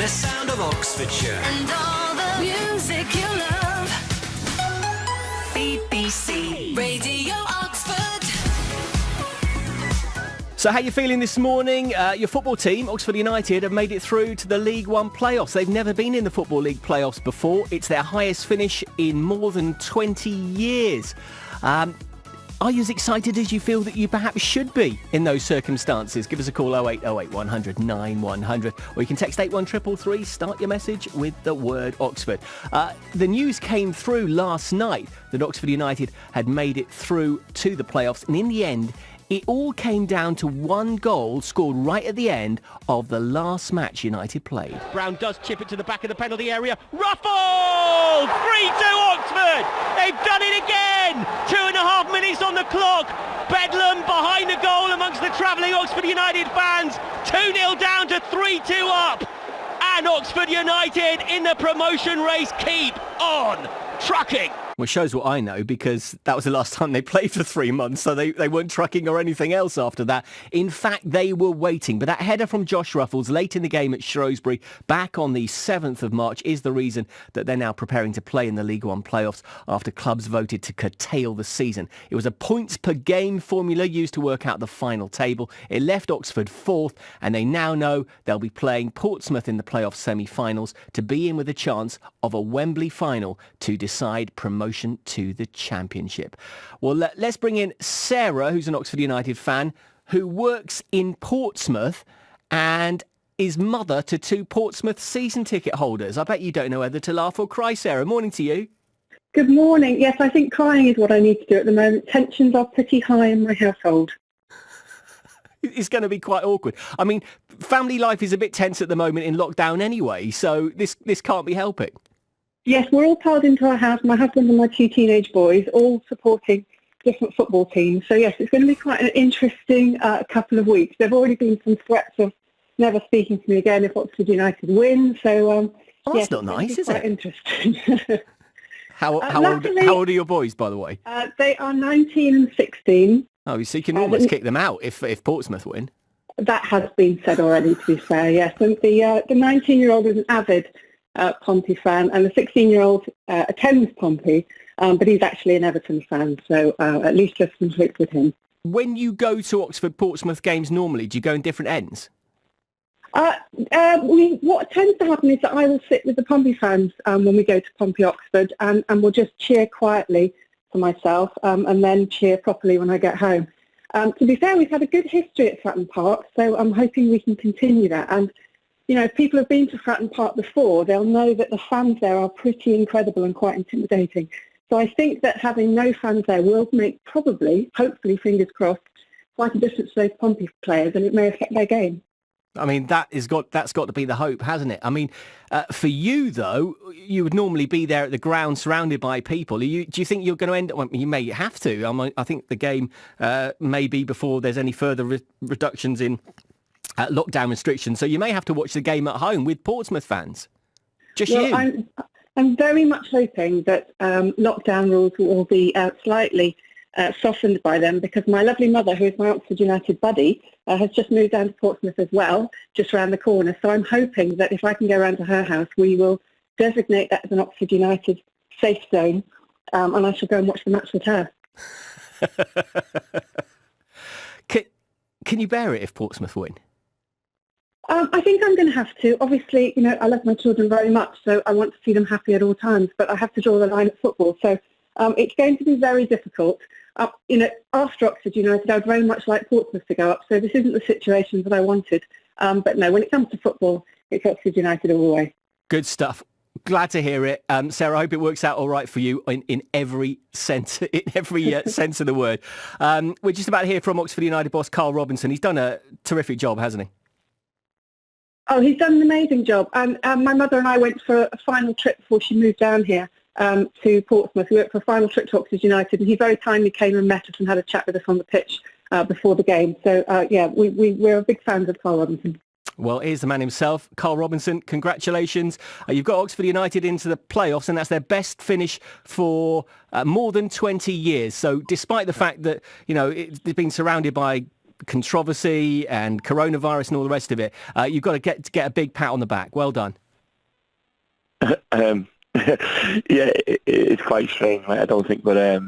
The sound of Oxfordshire. And all the music you love. BBC Radio Oxford. So how you feeling this morning? Your football team, Oxford United, have made it through to the League One playoffs. They've never been in the Football League playoffs before. It's their highest finish in more than 20 years. Are you as excited as you feel that you perhaps should be in those circumstances? Give us a call 0808 100 9100, or you can text 81333. Start your message with the word Oxford. The news came through last night that Oxford United had made it through to the playoffs, and in the end, it all came down to one goal scored right at the end of the last match United played. Brown does chip it to the back of the penalty area. Ruffled! 3-2 Oxford! They've done it again! 2.5 minutes on the clock. Bedlam behind the goal amongst the travelling Oxford United fans. 2-0 down to 3-2 up. And Oxford United in the promotion race keep on trucking. Well, it shows what I know, because that was the last time they played for 3 months, so they weren't trucking or anything else after that. In fact, they were waiting. But that header from Josh Ruffles late in the game at Shrewsbury, back on the 7th of March, is the reason that they're now preparing to play in the League One playoffs after clubs voted to curtail the season. It was a points per game formula used to work out the final table. It left Oxford 4th, and they now know they'll be playing Portsmouth in the playoff semi-finals to be in with a chance of a Wembley final to decide promotion to the Championship. Well, let's bring in Sarah, who's an Oxford United fan, who works in Portsmouth and is mother to 2 Portsmouth season ticket holders. I bet you don't know whether to laugh or cry, Sarah. Morning to you. Good morning. Yes, I think crying is what I need to do at the moment. Tensions are pretty high in my household. It's going to be quite awkward. I mean, family life is a bit tense at the moment in lockdown anyway, so this can't be helping. Yes, we're all piled into our house, my husband and my 2 teenage boys, all supporting different football teams. So yes, it's going to be quite an interesting couple of weeks. There have already been some threats of never speaking to me again if Oxford United win. So that's yes, not nice, is quite it? Interesting. How old are your boys, by the way? They are 19 and 16. Oh, so you can almost kick them out if Portsmouth win. That has been said already, to be fair, yes. And the 19-year-old is an avid Pompey fan, and the 16-year-old attends Pompey, but he's actually an Everton fan, so at least just conflict with him. When you go to Oxford-Portsmouth games normally, do you go in different ends? What tends to happen is that I will sit with the Pompey fans when we go to Pompey Oxford, and we'll just cheer quietly for myself, and then cheer properly when I get home. To be fair, we've had a good history at Fratton Park, so I'm hoping we can continue that. And you know, if people have been to Fratton Park before, they'll know that the fans there are pretty incredible and quite intimidating. So I think that having no fans there will make probably, hopefully, fingers crossed, quite a difference to those Pompey players, and it may affect their game. I mean, that's got to be the hope, hasn't it? I mean, for you, though, you would normally be there at the ground surrounded by people. Do you think you're going to end up... Well, you may have to. I think the game may be before there's any further reductions in lockdown restrictions, so you may have to watch the game at home with Portsmouth fans. Just you. I'm very much hoping that lockdown rules will be slightly softened by them, because my lovely mother, who is my Oxford United buddy, has just moved down to Portsmouth as well, just around the corner. So I'm hoping that if I can go around to her house, we will designate that as an Oxford United safe zone, and I shall go and watch the match with her. Can you bear it if Portsmouth win? I think I'm going to have to. Obviously, you know, I love my children very much, so I want to see them happy at all times, but I have to draw the line at football. So it's going to be very difficult. You know, after Oxford United, I would very much like Portsmouth to go up, so this isn't the situation that I wanted. But no, when it comes to football, it's Oxford United all the way. Good stuff. Glad to hear it. Sarah, I hope it works out all right for you in every sense, sense of the word. We're just about to hear from Oxford United boss Carl Robinson. He's done a terrific job, hasn't he? Oh, he's done an amazing job. And my mother and I went for a final trip before she moved down here to Portsmouth. We went for a final trip to Oxford United, and he very kindly came and met us and had a chat with us on the pitch before the game. So, we're big fans of Carl Robinson. Well, here's the man himself, Carl Robinson. Congratulations. You've got Oxford United into the playoffs, and that's their best finish for more than 20 years. So despite the fact that, you know, it's been surrounded by controversy and coronavirus and all the rest of it, you've got to get a big pat on the back. Well done. Yeah, it's quite strange, mate. I don't think, but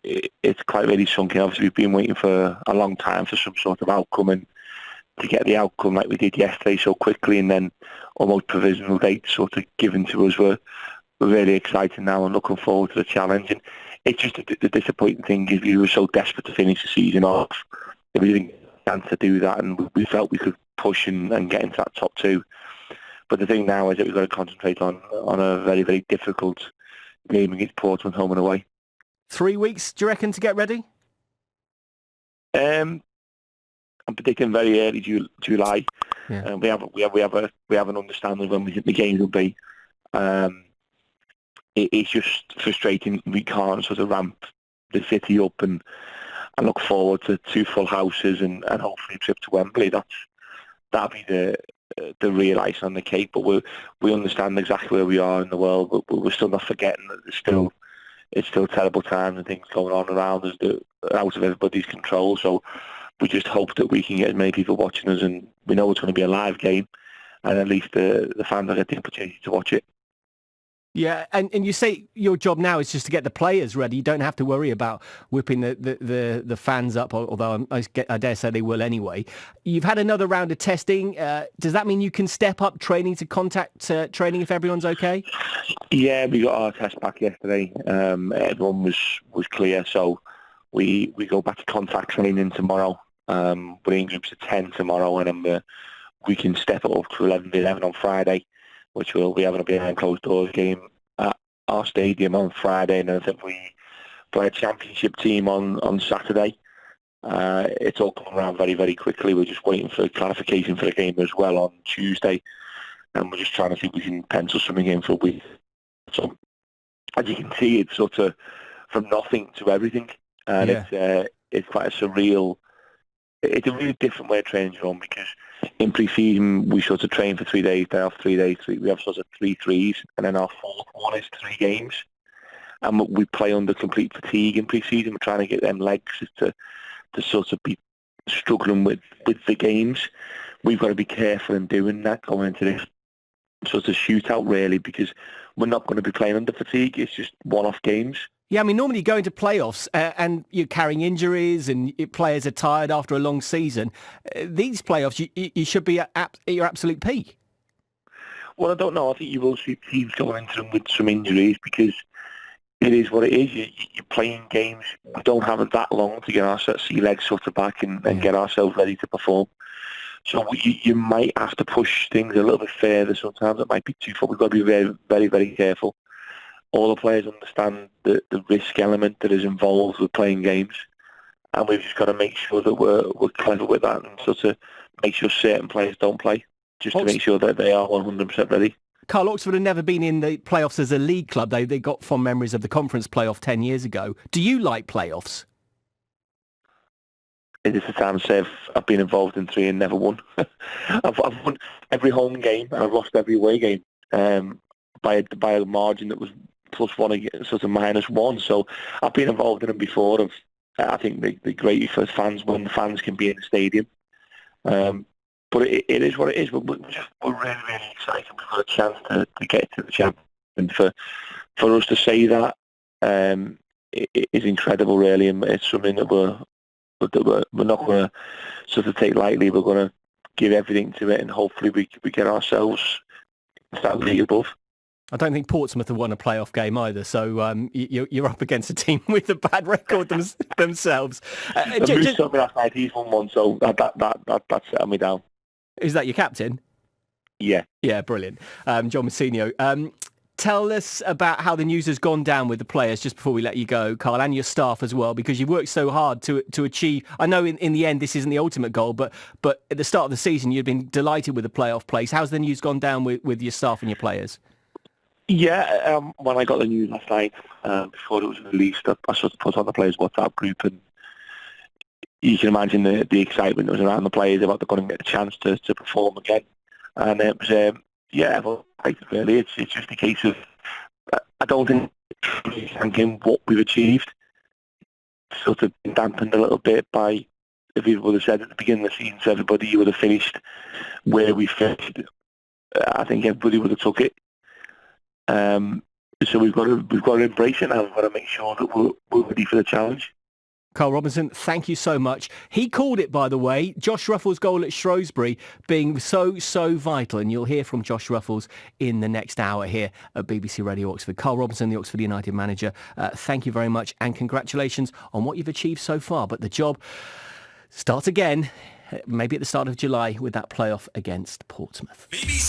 it's quite really sunk in. Obviously, we've been waiting for a long time for some sort of outcome, and to get the outcome like we did yesterday so quickly, and then almost provisional dates sort of given to us, we're really excited now and looking forward to the challenge. And it's just the disappointing thing is we were so desperate to finish the season off. We didn't get a chance to do that, and we felt we could push and get into that top two. But the thing now is that we've got to concentrate on a very, very difficult game against Portsmouth, home and away. 3 weeks, do you reckon, to get ready? I'm predicting very early July. Yeah. We have an understanding of when we think the games will be. It's just frustrating. We can't sort of ramp the city up and look forward to 2 full houses and hopefully a trip to Wembley. That'll be the real icing on the cake. But we understand exactly where we are in the world. But we're still not forgetting that it's still terrible times and things going on around us that are out of everybody's control. So we just hope that we can get as many people watching us, and we know it's going to be a live game, and at least the fans will get the opportunity to watch it. Yeah, and you say your job now is just to get the players ready. You don't have to worry about whipping the fans up, although I dare say they will anyway. You've had another round of testing. Does that mean you can step up training to contact training if everyone's okay? Yeah, we got our test back yesterday. Everyone was clear, so we go back to contact training tomorrow. We're in groups of 10 tomorrow, and then we can step it up to 11 on Friday, which we'll be having a behind closed doors game at our stadium on Friday, and then I think we play a championship team on Saturday. It's all coming around very, very quickly. We're just waiting for clarification for the game as well on Tuesday, and we're just trying to see if we can pencil something in for a week. So, as you can see, it's sort of from nothing to everything, and it's quite a surreal. It's a really different way of training, Jerome, because in pre-season we sort of train for 3 days, then off 3 days. We have sort of 3 threes, and then our fourth one is 3 games. And we play under complete fatigue in pre-season. We're trying to get them legs to sort of be struggling with the games. We've got to be careful in doing that, going into this sort of shootout, really, because we're not going to be playing under fatigue. It's just one-off games. Yeah, I mean, normally you go into playoffs and you're carrying injuries and players are tired after a long season. These playoffs, you should be at your absolute peak. Well, I don't know. I think you will see teams going into them with some injuries because it is what it is. You're playing games. We don't have that long to get our sea legs sort of back and get ourselves ready to perform. So you might have to push things a little bit further sometimes. It might be too far. We've got to be very, very, very careful. All the players understand the risk element that is involved with playing games, and we've just got to make sure that we're clever with that and sort of make sure certain players don't play, just to make sure that they are 100% ready. Carl, Oxford have never been in the playoffs as a league club. They got fond memories of the conference playoff 10 years ago. Do you like playoffs? It is the time to say I've been involved in 3 and never won. I've won every home game and I've lost every away game by a margin that was +1 against sort of -1. So I've been involved in them before. I think they're great for fans when the fans can be in the stadium. But it is what it is. We're really, really excited. We've got a chance to get to the champion. And for us to say that it is incredible, really. And it's something that we're not going to sort of take lightly. We're going to give everything to it, and hopefully we get ourselves that league above. I don't think Portsmouth have won a playoff game either, so you're up against a team with a bad record themselves. Bruce told me last night he's won one, so that set me down. Is that your captain? Yeah. Yeah, brilliant. John Mousinho. Tell us about how the news has gone down with the players just before we let you go, Carl, and your staff as well, because you've worked so hard to achieve. I know in the end this isn't the ultimate goal, but at the start of the season you'd been delighted with the playoff place. How's the news gone down with your staff and your players? Yeah, when I got the news last night, before it was released, I sort of put on the players' WhatsApp group, and you can imagine the excitement that was around the players about they're going to get a chance to perform again. And it was, really, it's just a case of, I don't think thanking what we've achieved, sort of dampened a little bit by if people would have said at the beginning of the season to everybody you would have finished where we finished, I think everybody would have took it. So we've got to embrace it now. We've got to make sure that we're ready for the challenge. Carl Robinson, thank you so much. He called it, by the way, Josh Ruffels' goal at Shrewsbury being so vital, and you'll hear from Josh Ruffels in the next hour here at BBC Radio Oxford. Carl Robinson, the Oxford United manager, thank you very much, and congratulations on what you've achieved so far. But the job starts again, maybe at the start of July, with that playoff against Portsmouth.